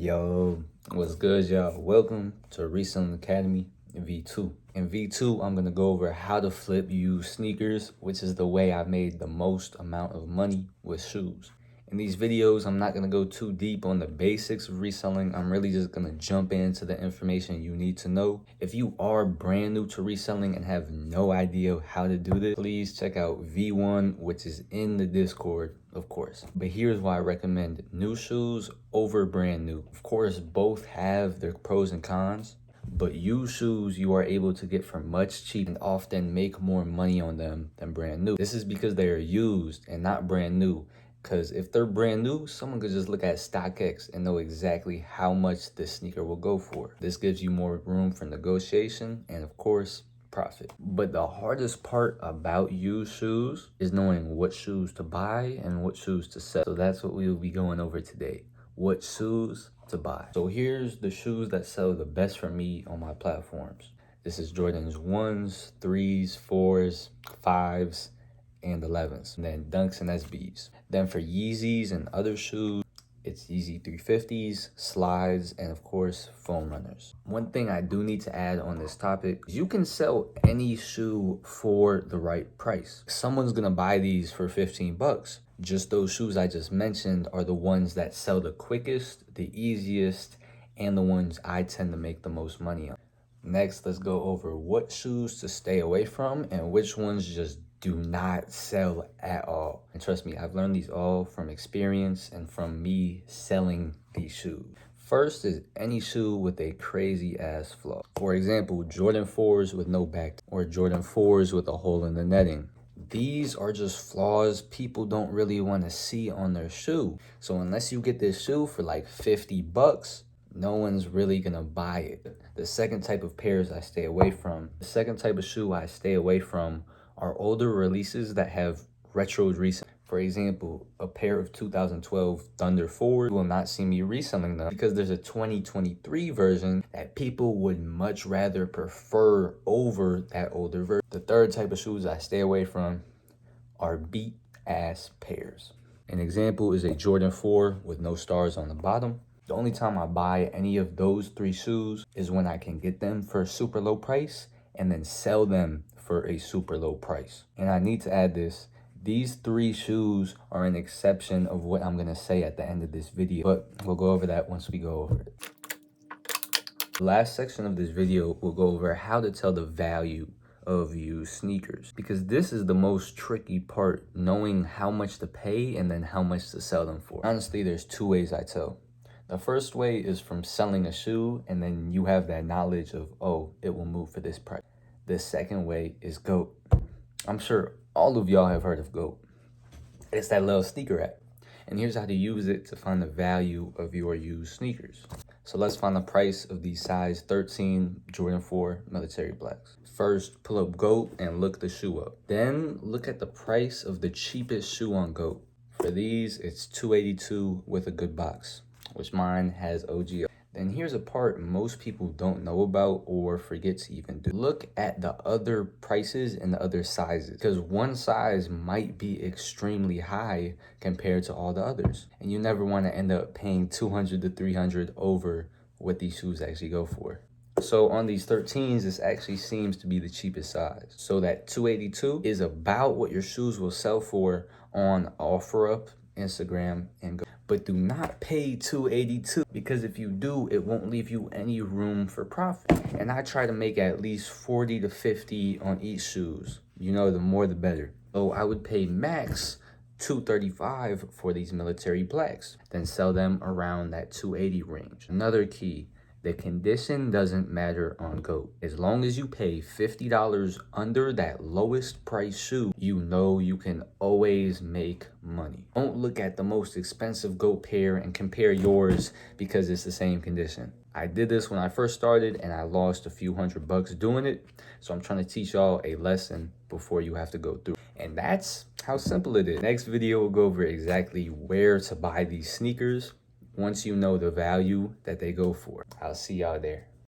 Yo, what's good, y'all? Welcome to Reselling Academy V2. In V2, I'm going to go over how to flip used sneakers, which is the way I made the most amount of money with shoes. In these videos, I'm not going to go too deep on the basics of reselling. I'm really just going to jump into the information you need to know. If you are brand new to reselling and have no idea how to do this, please check out V1, which is in the Discord, of course. But here's why I recommend new shoes over brand new. Of course, both have their pros and cons, but used shoes you are able to get for much cheaper and often make more money on them than brand new. This is because they are used and not brand new. Because if they're brand new, someone could just look at StockX and know exactly how much this sneaker will go for. This gives you more room for negotiation and, of course, profit. But the hardest part about used shoes is knowing what shoes to buy and what shoes to sell. So that's what we will be going over today. What shoes to buy. So here's the shoes that sell the best for me on my platforms. This is Jordan's 1s, 3s, 4s, 5s, and 11s. And then Dunks and SBs. Then for Yeezys and other shoes, it's Yeezy 350s, slides, and of course, foam runners. One thing I do need to add on this topic is you can sell any shoe for the right price. Someone's gonna buy these for 15 bucks. Just those shoes I just mentioned are the ones that sell the quickest, the easiest, and the ones I tend to make the most money on. Next, let's go over what shoes to stay away from and which ones just do not sell at all. And trust me, I've learned these all from experience and from me selling these shoes. First is any shoe with a crazy ass flaw. For example, Jordan 4s with no back or Jordan 4s with a hole in the netting. These are just flaws people don't really want to see on their shoe. So unless you get this shoe for like 50 bucks, no one's really gonna buy it. The second type of pairs I stay away from, the second type of shoe I stay away from are older releases that have retro resale. For example, a pair of 2012 Thunder 4 will not see me reselling them because there's a 2023 version that people would much rather prefer over that older version. The third type of shoes I stay away from are beat ass pairs. An example is a Jordan 4 with no stars on the bottom. The only time I buy any of those three shoes is when I can get them for a super low price and then sell them for a super low price. And I need to add this. These three shoes are an exception of what I'm gonna say at the end of this video, but we'll go over that once we go over it. The last section of this video will go over how to tell the value of used sneakers, because this is the most tricky part, knowing how much to pay and then how much to sell them for. Honestly, there's two ways I tell. The first way is from selling a shoe and then you have that knowledge of, oh, it will move for this price. The second way is GOAT. I'm sure all of y'all have heard of GOAT. It's that little sneaker app. And here's how to use it to find the value of your used sneakers. So let's find the price of these size 13 Jordan 4 military blacks. First, pull up GOAT and look the shoe up. Then look at the price of the cheapest shoe on GOAT. For these, it's $282 with a good box, which mine has OG. Then here's a part most people don't know about or forget to even do. Look at the other prices and the other sizes, because one size might be extremely high compared to all the others. And you never want to end up paying $200 to $300 over what these shoes actually go for. So on these 13s, this actually seems to be the cheapest size. So that $282 is about what your shoes will sell for on OfferUp, Instagram, and GOAT. But do not pay $282, because if you do, it won't leave you any room for profit. And I try to make at least 40 to 50 on each shoes. You know, the more the better. So I would pay max $235 for these military blacks, then sell them around that $280 range. Another key, the condition doesn't matter on GOAT. As long as you pay $50 under that lowest price shoe, you know you can always make money. Don't look at the most expensive GOAT pair and compare yours because it's the same condition. I did this when I first started and I lost a few $100 doing it. So I'm trying to teach y'all a lesson before you have to go through. And that's how simple it is. Next video will go over exactly where to buy these sneakers once you know the value that they go for. I'll see y'all there.